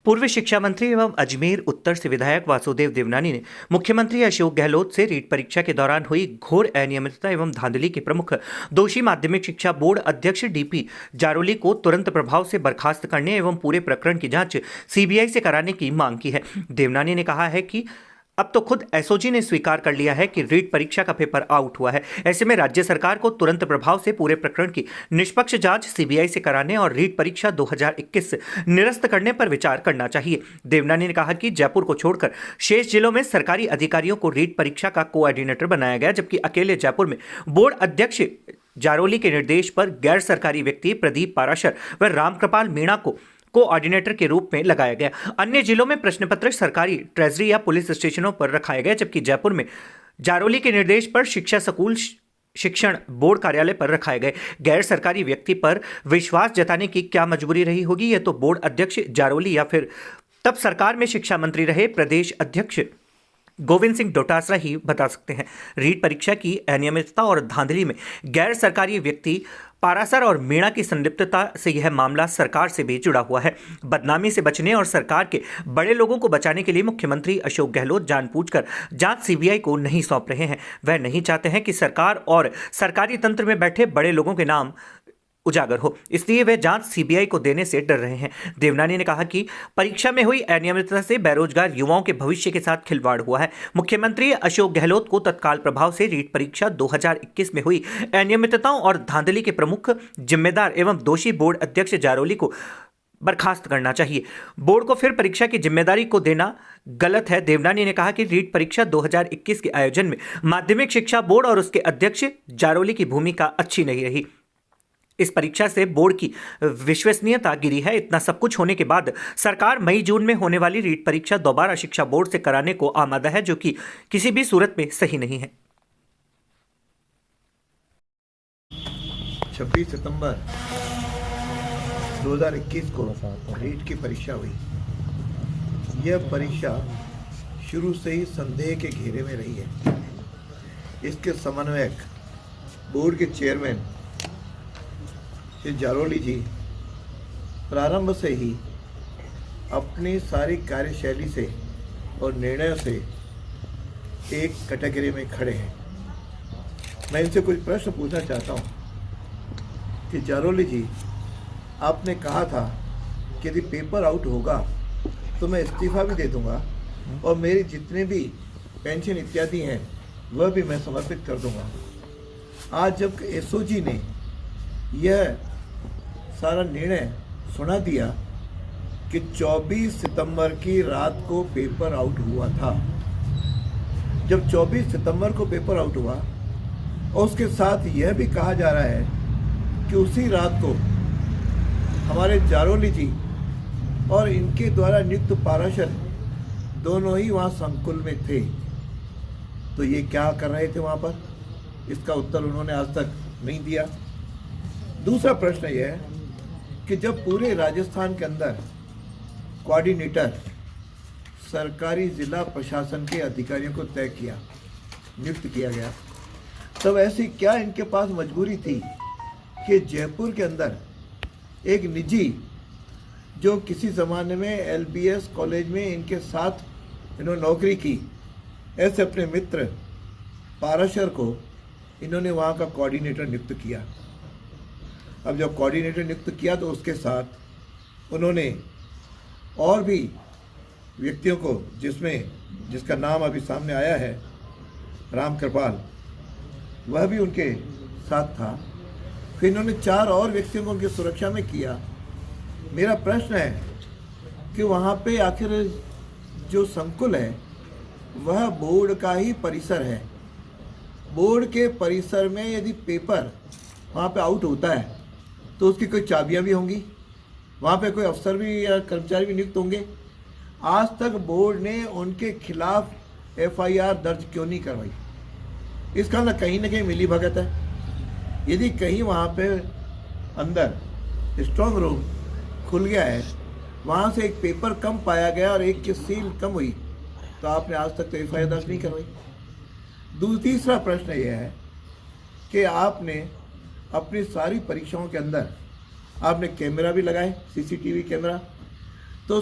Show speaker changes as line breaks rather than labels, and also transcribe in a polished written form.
पूर्व शिक्षा मंत्री एवं अजमेर उत्तर से विधायक वासुदेव देवनानी ने मुख्यमंत्री अशोक गहलोत से रीट परीक्षा के दौरान हुई घोर अनियमितता एवं धांधली के प्रमुख दोषी माध्यमिक शिक्षा बोर्ड अध्यक्ष डीपी जारोली को तुरंत प्रभाव से बर्खास्त करने एवं पूरे प्रकरण की जांच सीबीआई से कराने की मांग की है। देवनानी ने कहा है कि अब तो खुद एसओजी ने स्वीकार कर लिया है कि रीट परीक्षा का पेपर आउट हुआ है। ऐसे में राज्य सरकार को तुरंत प्रभाव से पूरे प्रकरण की निष्पक्ष जांच सीबीआई से कराने और रीट परीक्षा 2021 निरस्त करने पर विचार करना चाहिए। देवनानी ने कहा कि जयपुर को छोड़कर शेष जिलों में सरकारी अधिकारियों को रीट परीक्षा का कोऑर्डिनेटर बनाया गया, जबकि अकेले जयपुर में बोर्ड अध्यक्ष जारोली के निर्देश पर गैर सरकारी व्यक्ति प्रदीप पाराशर व रामकृपाल मीणा को कोऑर्डिनेटर के रूप में लगाया गया। अन्य जिलों में प्रश्न पत्र सरकारी ट्रेजरी या पुलिस स्टेशनों पर रखाए गए, जबकि जयपुर में जारोली के निर्देश पर शिक्षा स्कूल शिक्षण बोर्ड कार्यालय पर रखाए गए। गैर सरकारी व्यक्ति पर विश्वास जताने की क्या मजबूरी रही होगी, यह तो बोर्ड अध्यक्ष जारोली या फिर तब सरकार में शिक्षा मंत्री रहे प्रदेश अध्यक्ष गोविंद सिंह डोटासरा ही बता सकते हैं। रीट परीक्षा की अनियमितता और धांधली में गैर सरकारी व्यक्ति पारासर और मीणा की संलिप्तता से यह मामला सरकार से भी जुड़ा हुआ है। बदनामी से बचने और सरकार के बड़े लोगों को बचाने के लिए मुख्यमंत्री अशोक गहलोत जानबूझकर जांच सीबीआई को नहीं सौंप रहे हैं। वह नहीं चाहते हैं कि सरकार और सरकारी तंत्र में बैठे बड़े लोगों के नाम उजागर हो, इसलिए वे जांच सीबीआई को देने से डर रहे हैं। देवनानी ने कहा कि परीक्षा में हुई अनियमितता से बेरोजगार युवाओं के भविष्य के साथ खिलवाड़ हुआ है। मुख्यमंत्री अशोक गहलोत को तत्काल प्रभाव से रीट परीक्षा 2021 में हुई अनियमितताओं और धांधली के प्रमुख जिम्मेदार एवं दोषी बोर्ड अध्यक्ष जारोली को बर्खास्त करना चाहिए। बोर्ड को फिर परीक्षा की जिम्मेदारी को देना गलत है। देवनानी ने कहा कि रीट परीक्षा 2021 के आयोजन में माध्यमिक शिक्षा बोर्ड और उसके अध्यक्ष जारोली की भूमिका अच्छी नहीं रही। इस परीक्षा से बोर्ड की विश्वसनीयता गिरी है। इतना सब कुछ होने के बाद सरकार मई जून में होने वाली रीट परीक्षा दोबारा शिक्षा बोर्ड से कराने को आमादा है, जो कि किसी भी सूरत में सही नहीं है।
26 सितंबर 2021 को रीट की परीक्षा हुई। यह परीक्षा शुरू से ही संदेह के घेरे में रही है। इसके समन्वयक बोर्ड के चेयरमैन श्री जारोली जी प्रारंभ से ही अपनी सारी कार्यशैली से और निर्णयों से एक कैटेगरी में खड़े हैं। मैं इनसे कुछ प्रश्न पूछना चाहता हूं कि जारोली जी, आपने कहा था कि यदि पेपर आउट होगा तो मैं इस्तीफा भी दे दूंगा और मेरी जितने भी पेंशन इत्यादि हैं वह भी मैं समर्पित कर दूंगा। आज जब एसओजी ने यह सारा निर्णय सुना दिया कि 24 सितंबर की रात को पेपर आउट हुआ था, जब 24 सितंबर को पेपर आउट हुआ और उसके साथ यह भी कहा जा रहा है कि उसी रात को हमारे जारोली जी और इनके द्वारा नियुक्त पाराशर दोनों ही वहाँ संकुल में थे, तो ये क्या कर रहे थे वहाँ पर? इसका उत्तर उन्होंने आज तक नहीं दिया। दूसरा प्रश्न यह है कि जब पूरे राजस्थान के अंदर कोऑर्डिनेटर सरकारी जिला प्रशासन के अधिकारियों को तय किया, नियुक्त किया गया, तब ऐसी क्या इनके पास मजबूरी थी कि जयपुर के अंदर एक निजी, जो किसी ज़माने में एलबीएस कॉलेज में इनके साथ इन्होंने नौकरी की, ऐसे अपने मित्र पाराशर को इन्होंने वहाँ का कोऑर्डिनेटर नियुक्त किया। अब जब कोऑर्डिनेटर नियुक्त किया तो उसके साथ उन्होंने और भी व्यक्तियों को, जिसका नाम अभी सामने आया है रामकृपाल, वह भी उनके साथ था। फिर इन्होंने 4 और व्यक्तियों को उनकी सुरक्षा में किया। मेरा प्रश्न है कि वहाँ पे आखिर जो संकुल है वह बोर्ड का ही परिसर है। बोर्ड के परिसर में यदि पेपर वहाँ पे आउट होता है तो उसकी कोई चाबियाँ भी होंगी, वहाँ पे कोई अफसर भी या कर्मचारी भी नियुक्त होंगे। आज तक बोर्ड ने उनके खिलाफ एफआईआर दर्ज क्यों नहीं करवाई? इसका ना कहीं मिली भगत है। यदि कहीं वहाँ पे अंदर स्ट्रॉन्ग रूम खुल गया है, वहाँ से एक पेपर कम पाया गया और एक की सील कम हुई, तो आपने आज तक तो एफआईआर दर्ज नहीं करवाई। तीसरा प्रश्न यह है कि आपने अपनी सारी परीक्षाओं के अंदर आपने कैमरा भी लगाए, सीसीटीवी कैमरा, तो